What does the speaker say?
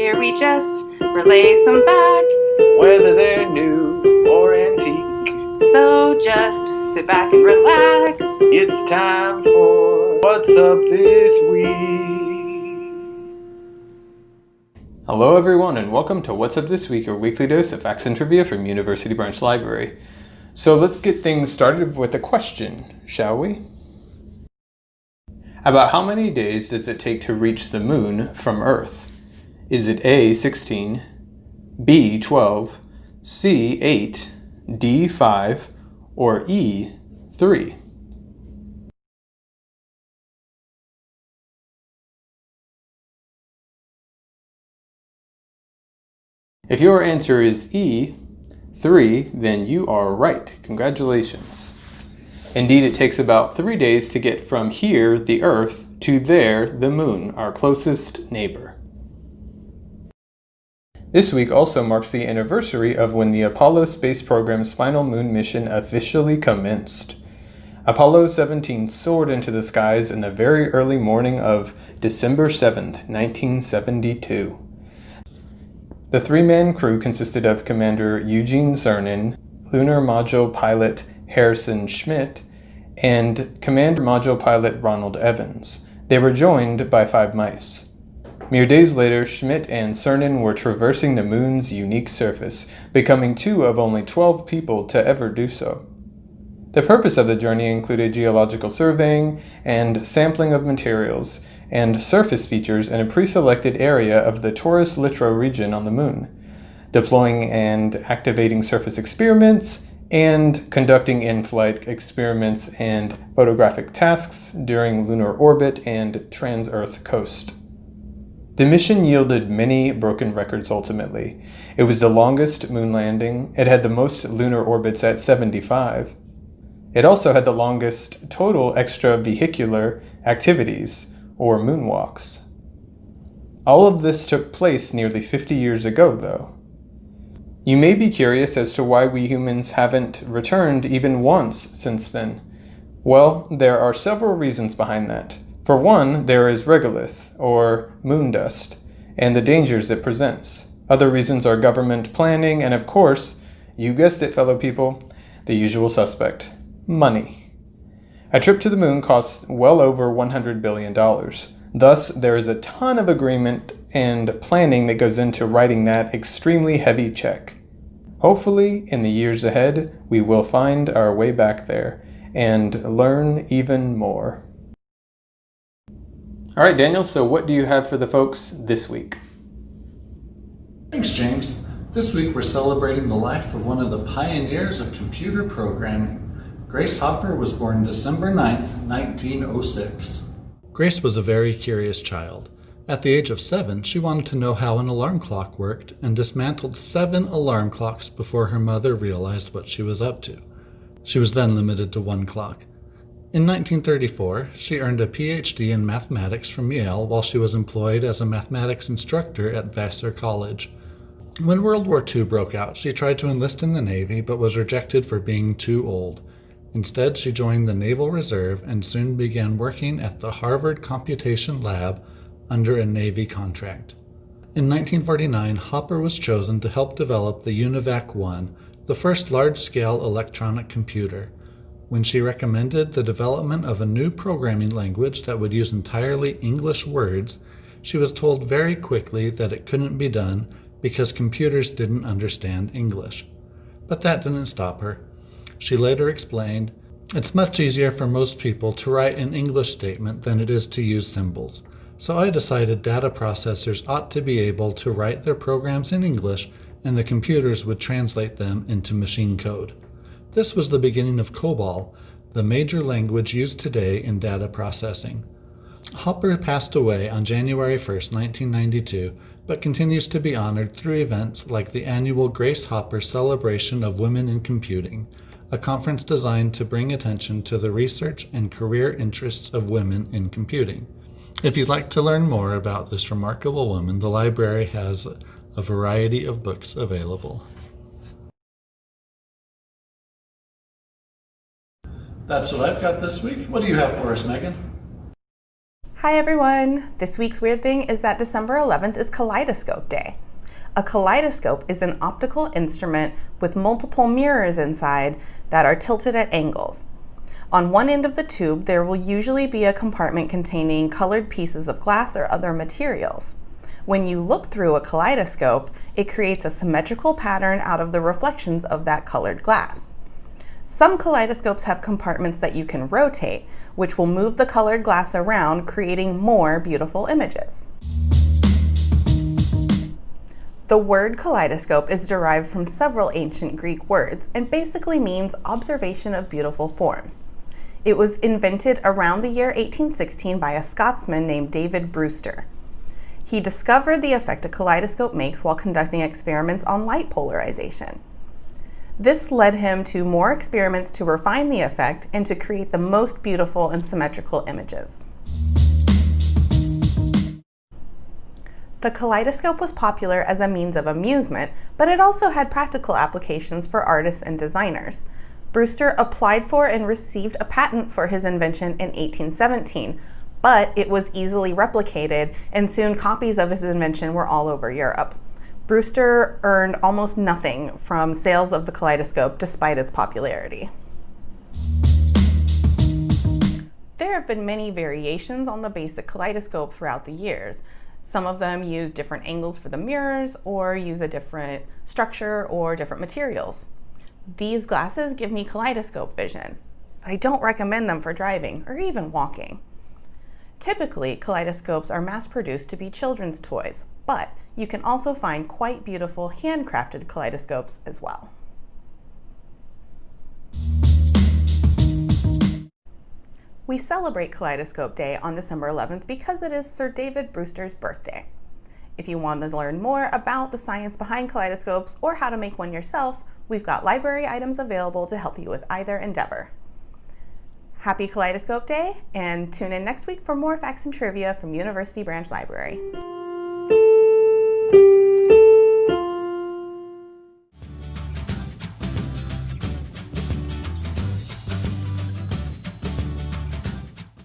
here we just relay some facts, whether they're new or antique. So just sit back and relax. It's time for What's Up This Week. Hello everyone and welcome to What's Up This Week, your weekly dose of facts and trivia from University Branch Library. So let's get things started with a question, shall we? About how many days does it take to reach the moon from Earth? Is it A, 16, B, 12, C, 8, D, 5, or E, 3? If your answer is E, 3, then you are right. Congratulations. Indeed, it takes about 3 days to get from here, the Earth, to there, the moon, our closest neighbor. This week also marks the anniversary of when the Apollo space program's final moon mission officially commenced. Apollo 17 soared into the skies in the very early morning of December 7th, 1972. The three-man crew consisted of Commander Eugene Cernan, Lunar Module Pilot Harrison Schmitt, and Commander Module Pilot Ronald Evans. They were joined by 5 mice. Mere days later, Schmitt and Cernan were traversing the moon's unique surface, becoming 2 of only 12 people to ever do so. The purpose of the journey included geological surveying and sampling of materials, and surface features in a pre-selected area of the Taurus-Littrow region on the moon, deploying and activating surface experiments, and conducting in-flight experiments and photographic tasks during lunar orbit and trans-Earth coast. The mission yielded many broken records ultimately. It was the longest moon landing, it had the most lunar orbits at 75. It also had the longest total extravehicular activities, or moonwalks. All of this took place nearly 50 years ago, though. You may be curious as to why we humans haven't returned even once since then. Well, there are several reasons behind that. For one, there is regolith, or moon dust, and the dangers it presents. Other reasons are government planning, and of course, you guessed it, fellow people, the usual suspect, money. A trip to the moon costs well over $100 billion. Thus, there is a ton of agreement and planning that goes into writing that extremely heavy check. Hopefully, in the years ahead, we will find our way back there and learn even more. All right, Daniel, so what do you have for the folks this week? Thanks, James. This week we're celebrating the life of one of the pioneers of computer programming. Grace Hopper was born December 9th, 1906. Grace was a very curious child. At the age of 7, she wanted to know how an alarm clock worked and dismantled 7 alarm clocks before her mother realized what she was up to. She was then limited to 1 clock. In 1934, she earned a PhD in mathematics from Yale while she was employed as a mathematics instructor at Vassar College. When World War II broke out, she tried to enlist in the Navy but was rejected for being too old. Instead, she joined the Naval Reserve and soon began working at the Harvard Computation Lab under a Navy contract. In 1949, Hopper was chosen to help develop the UNIVAC-1, the first large-scale electronic computer. When she recommended the development of a new programming language that would use entirely English words, she was told very quickly that it couldn't be done because computers didn't understand English. But that didn't stop her. She later explained, "It's much easier for most people to write an English statement than it is to use symbols. So I decided data processors ought to be able to write their programs in English and the computers would translate them into machine code." This was the beginning of COBOL, the major language used today in data processing. Hopper passed away on January 1st, 1992, but continues to be honored through events like the annual Grace Hopper Celebration of Women in Computing, a conference designed to bring attention to the research and career interests of women in computing. If you'd like to learn more about this remarkable woman, the library has a variety of books available. That's what I've got this week. What do you have for us, Megan? Hi everyone! This week's weird thing is that December 11th is Kaleidoscope Day. A kaleidoscope is an optical instrument with multiple mirrors inside that are tilted at angles. On one end of the tube, there will usually be a compartment containing colored pieces of glass or other materials. When you look through a kaleidoscope, it creates a symmetrical pattern out of the reflections of that colored glass. Some kaleidoscopes have compartments that you can rotate, which will move the colored glass around, creating more beautiful images. The word kaleidoscope is derived from several ancient Greek words and basically means observation of beautiful forms. It was invented around the year 1816 by a Scotsman named David Brewster. He discovered the effect a kaleidoscope makes while conducting experiments on light polarization. This led him to more experiments to refine the effect and to create the most beautiful and symmetrical images. The kaleidoscope was popular as a means of amusement, but it also had practical applications for artists and designers. Brewster applied for and received a patent for his invention in 1817, but it was easily replicated and soon copies of his invention were all over Europe. Brewster earned almost nothing from sales of the kaleidoscope despite its popularity. There have been many variations on the basic kaleidoscope throughout the years. Some of them use different angles for the mirrors or use a different structure or different materials. These glasses give me kaleidoscope vision, but I don't recommend them for driving or even walking. Typically, kaleidoscopes are mass-produced to be children's toys, but you can also find quite beautiful handcrafted kaleidoscopes as well. We celebrate Kaleidoscope Day on December 11th because it is Sir David Brewster's birthday. If you want to learn more about the science behind kaleidoscopes or how to make one yourself, we've got library items available to help you with either endeavor. Happy Kaleidoscope Day, and tune in next week for more facts and trivia from University Branch Library.